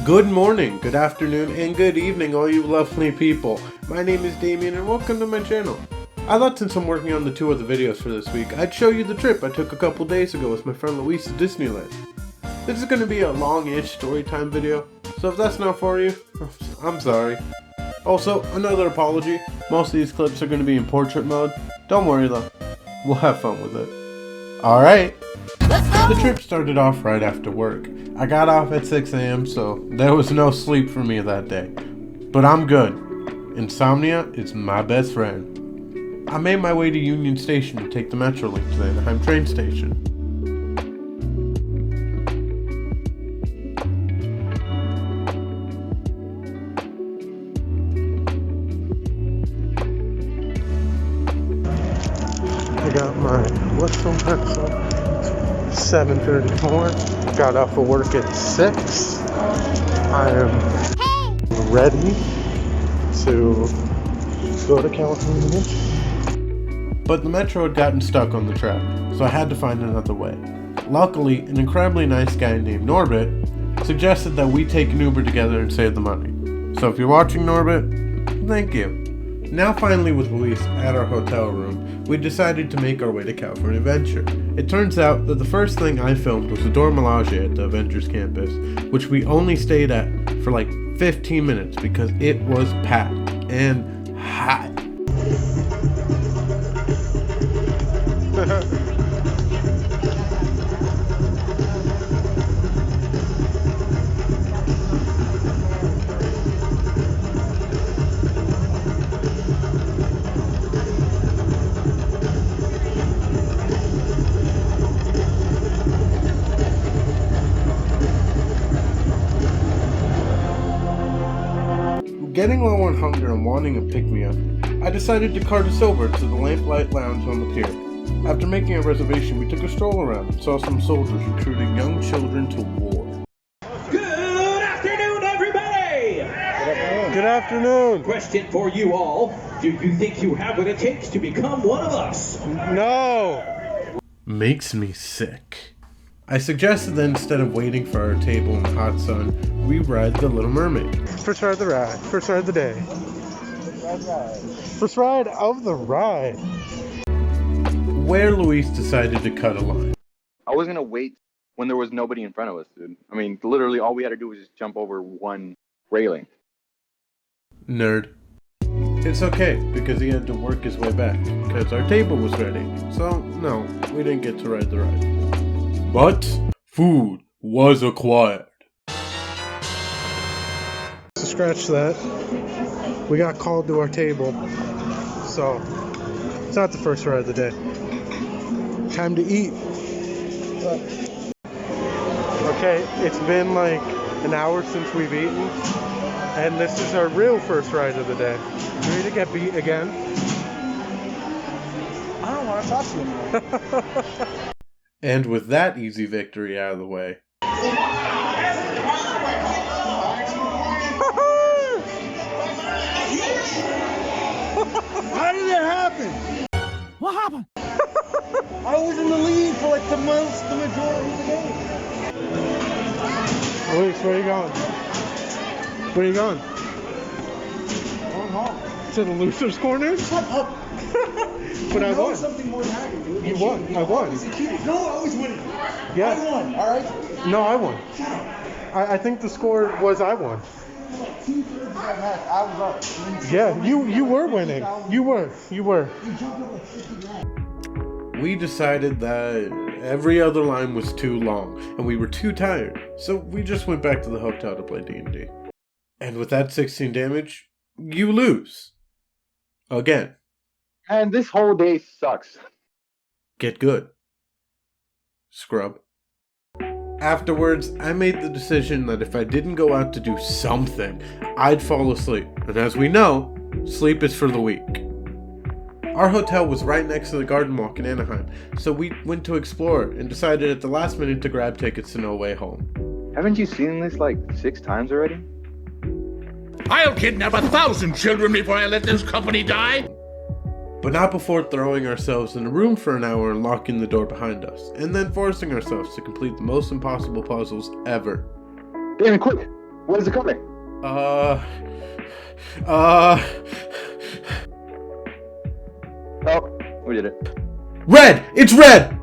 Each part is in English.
Good morning, good afternoon, and good evening, all you lovely people. My name is Damien, and welcome to my channel. I thought since I'm working on the two other videos for this week, I'd show you the trip I took a couple days ago with my friend Luis to Disneyland. This is going to be a long-ish story time video, so if that's not for you, I'm sorry. Also, another apology, most of these clips are going to be in portrait mode. Don't worry though, we'll have fun with it. Alright. The trip started off right after work. I got off at 6 a.m. so there was no sleep for me that day. But I'm good. Insomnia is my best friend. I made my way to Union Station to take the Metrolink to the Anaheim train station. I got my whistle pencil. 7:34. Got off of work at 6. I am ready to go to California. But the metro had gotten stuck on the track, so I had to find another way. Luckily, an incredibly nice guy named Norbit suggested that we take an Uber together and save the money. So if you're watching, Norbit, thank you. Now finally with Luis at our hotel room, we decided to make our way to California Adventure. It turns out that the first thing I filmed was the Dormelage at the Avengers campus, which we only stayed at for like 15 minutes because it was packed and hot. Getting low on hunger and wanting a pick-me-up, I decided to cart us over to the Lamplight Lounge on the pier. After making a reservation, we took a stroll around and saw some soldiers recruiting young children to war. Good afternoon, everybody! Good afternoon! Question for you all. Do you think you have what it takes to become one of us? No! Makes me sick. I suggested that instead of waiting for our table in the hot sun, we ride the Little Mermaid. First ride of the ride. First ride of the day. First ride of the ride. Where Luis decided to cut a line. I was gonna wait when there was nobody in front of us, dude. I mean, literally all we had to do was just jump over one railing. Nerd. It's okay, because he had to work his way back, because our table was ready. So, no, we didn't get to ride the ride. But food was acquired. So scratch that. We got called to our table. So it's not the first ride of the day. Time to eat. Okay, it's been like an hour since we've eaten. And this is our real first ride of the day. Ready to get beat again? I don't want to talk to you anymore. And with that easy victory out of the way. How did it happen? What happened? I was in the lead for like the majority of the game. Luis, where are you going? Where are you going? Going home. To the loser's corner? Shut up. But I won. Something more than that, dude. You won. I won. No, I was winning. Yeah. I won, alright? No, I won. Shut up. I think the score was I won. 2/3 of that match, I was up. Yeah, you were winning. You were. You jumped up like 50 grand. We decided that every other line was too long, and we were too tired, so we just went back to the hotel to play D&D. And with that 16 damage, you lose. Again. And this whole day sucks. Get good. Scrub. Afterwards, I made the decision that if I didn't go out to do something, I'd fall asleep. And as we know, sleep is for the weak. Our hotel was right next to the Garden Walk in Anaheim, so we went to explore and decided at the last minute to grab tickets to No Way Home. Haven't you seen this like 6 times already? I'll kidnap 1,000 children before I let this company die. but not before throwing ourselves in a room for an hour and locking the door behind us, and then forcing ourselves to complete the most impossible puzzles ever. Damn, quick! What is the color? Oh, we did it. Red! It's red!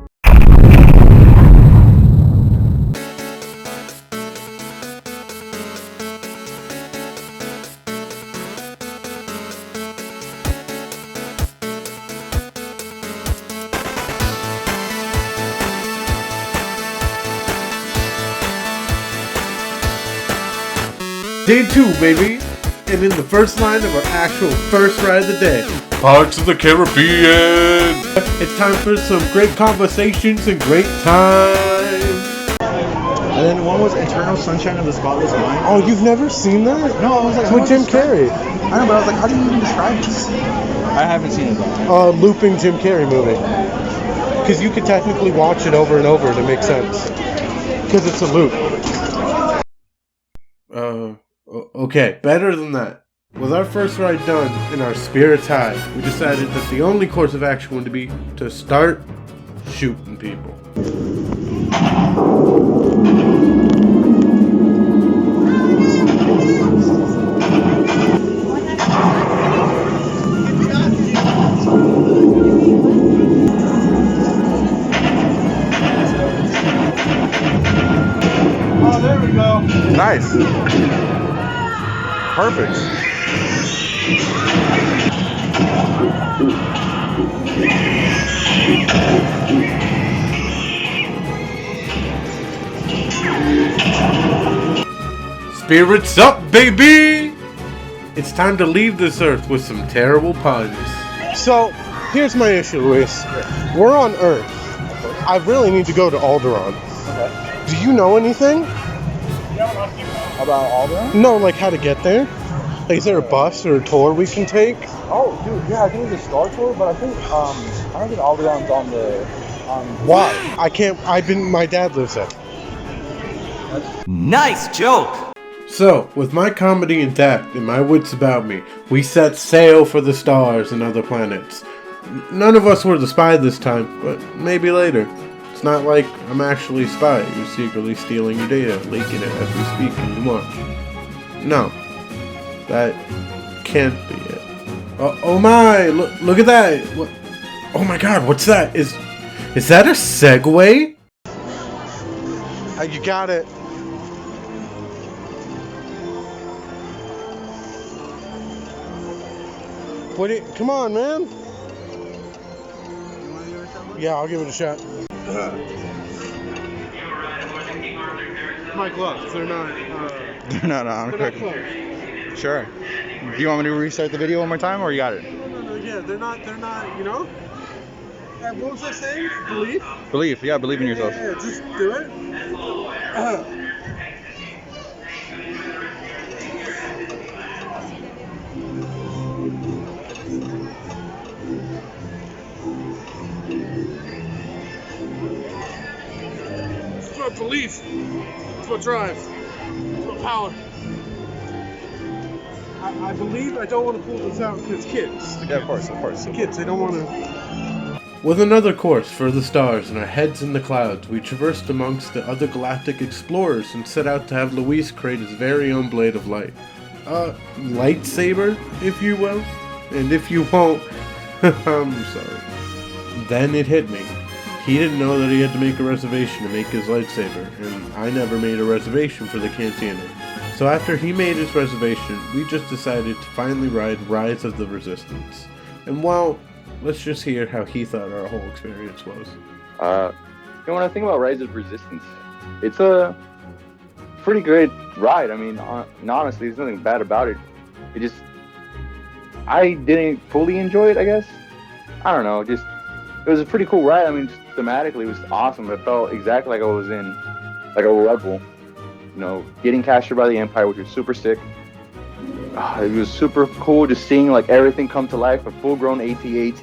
Day 2, baby! And in the first line of our actual first ride of the day, Pirates of the Caribbean! It's time for some great conversations and great time! And then one was Eternal Sunshine of the Spotless Mind. Oh, you've never seen that? No, I was like, It's with Jim Carrey. I know, but I was like, how do you even describe this? I haven't seen it though. Looping Jim Carrey movie. Because you could technically watch it over and over to make sense. Because it's a loop. Okay, better than that. With our first ride done and our spirits high, we decided that the only course of action would be to start shooting people. Oh, there we go. Nice. Perfect. Spirits up, baby! It's time to leave this earth with some terrible puns. So, here's my issue, Luis. We're on Earth. I really need to go to Alderaan. Okay. Do you know anything? About Alderaan? No, like how to get there? Like, is there a bus or a tour we can take? Oh, dude, yeah, I think it's a Star Tour, but I think I don't think Alderaan's on the. Why? I can't. My dad lives there. Nice joke! So, with my comedy intact and my wits about me, we set sail for the stars and other planets. None of us were the spy this time, but maybe later. It's not like I'm actually a spy who's secretly stealing your data, leaking it as we speak and you watch. No. That can't be it. Oh my! Look at that! What? Oh my God! What's that? Is that a Segway? You got it. Come on, man. Yeah, I'll give it a shot. My gloves, they're not. No, I'm They're not quick. close. Sure. Do you want me to restart the video one more time, or you got it? No, yeah, they're not, you know? What was I saying? Belief? Believe, yeah, believe in yourself. Yeah, just do it. It's what belief. It's what drives. It's what power. I believe I don't want to pull this out because kids. Yeah, of course. The kids, they don't want to. With another course for the stars and our heads in the clouds, we traversed amongst the other galactic explorers and set out to have Luis create his very own blade of light. Lightsaber, if you will. And if you won't, I'm sorry. Then it hit me. He didn't know that he had to make a reservation to make his lightsaber, and I never made a reservation for the cantina. So after he made his reservation, we just decided to finally ride Rise of the Resistance. And well, let's just hear how he thought our whole experience was. When I think about Rise of Resistance, it's a pretty great ride. I mean, honestly, there's nothing bad about it. I didn't fully enjoy it, I guess. I don't know, it was a pretty cool ride. I mean, just thematically, it was awesome. It felt exactly like I was in, like a rebel. You know, getting captured by the Empire, which was super sick. It was super cool just seeing like everything come to life, a full-grown AT-AT.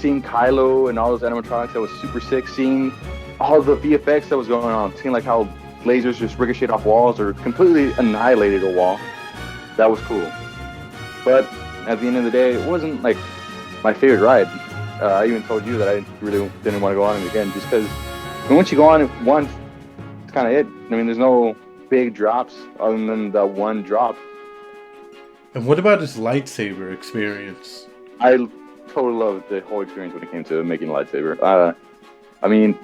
Seeing Kylo and all those animatronics, that was super sick. Seeing all the VFX that was going on, seeing like how lasers just ricocheted off walls or completely annihilated a wall. That was cool. But at the end of the day, it wasn't like my favorite ride. I even told you that I really didn't want to go on it again, just because once you go on it once, it's kind of it. I mean, there's no big drops other than the one drop. And what about his lightsaber experience? I totally loved the whole experience when it came to making a lightsaber. I mean,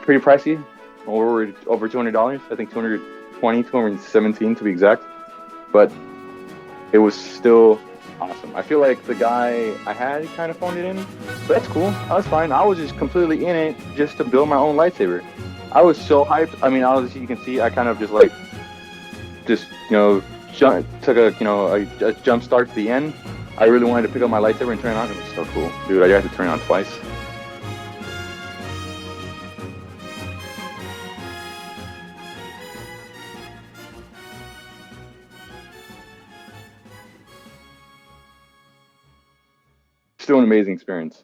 pretty pricey, over $200. I think 220, 217 to be exact. But it was still awesome. I feel like the guy I had kind of phoned it in, but that's cool. That was fine. I was just completely in it just to build my own lightsaber. I was so hyped. I mean, obviously you can see I kind of just took a jump start to the end. I really wanted to pick up my lightsaber and turn it on. It was so cool, dude. I had to turn it on twice. Still an amazing experience.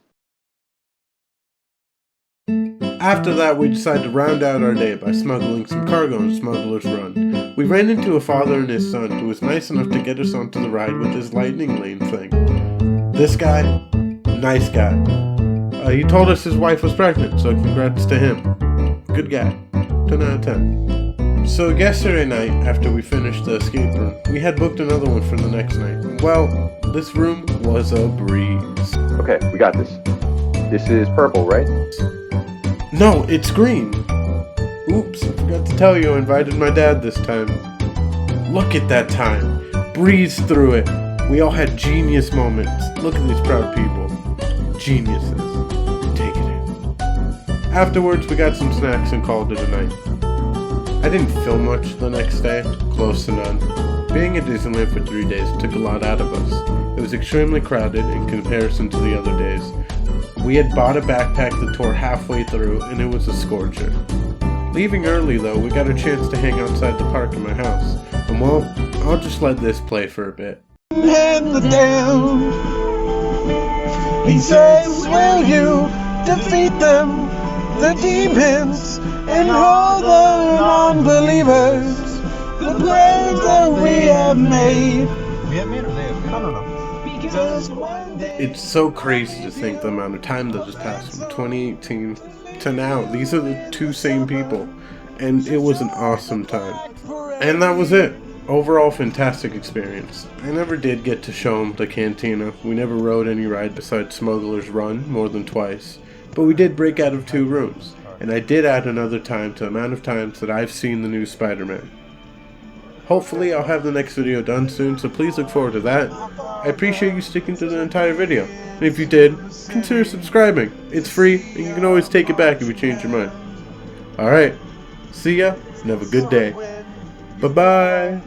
After that, we decided to round out our day by smuggling some cargo on Smuggler's Run. We ran into a father and his son who was nice enough to get us onto the ride with his lightning lane thing. This guy, nice guy. He told us his wife was pregnant, so congrats to him. Good guy. 10 out of 10. So yesterday night, after we finished the escape room, we had booked another one for the next night. Well, this room was a breeze. Okay, we got this. This is purple, right? No, it's green. Oops, I forgot to tell you I invited my dad this time. Look at that time. Breezed through it. We all had genius moments. Look at these proud people. Geniuses. Take it in. Afterwards, we got some snacks and called it a night. I didn't film much the next day. Close to none. Being at Disneyland for 3 days took a lot out of us. It was extremely crowded in comparison to the other days. We had bought a backpack that tore halfway through, and it was a scorcher. Leaving early, though, we got a chance to hang outside the park in my house. And well, I'll just let this play for a bit. And the down. He says, will you defeat them, the demons, and all the non-believers, the plagues that we have made? We have made or they have made? I don't know. It's so crazy to think the amount of time that has passed from 2018 to now. These are the two same people, and it was an awesome time. And that was it. Overall, fantastic experience. I never did get to show him the cantina. We never rode any ride besides Smuggler's Run more than twice, but we did break out of 2 rooms, and I did add another time to the amount of times that I've seen the new Spider-Man. Hopefully I'll have the next video done soon, so please look forward to that. I appreciate you sticking to the entire video, and if you did, consider subscribing. It's free, and you can always take it back if you change your mind. Alright, see ya, and have a good day. Bye-bye.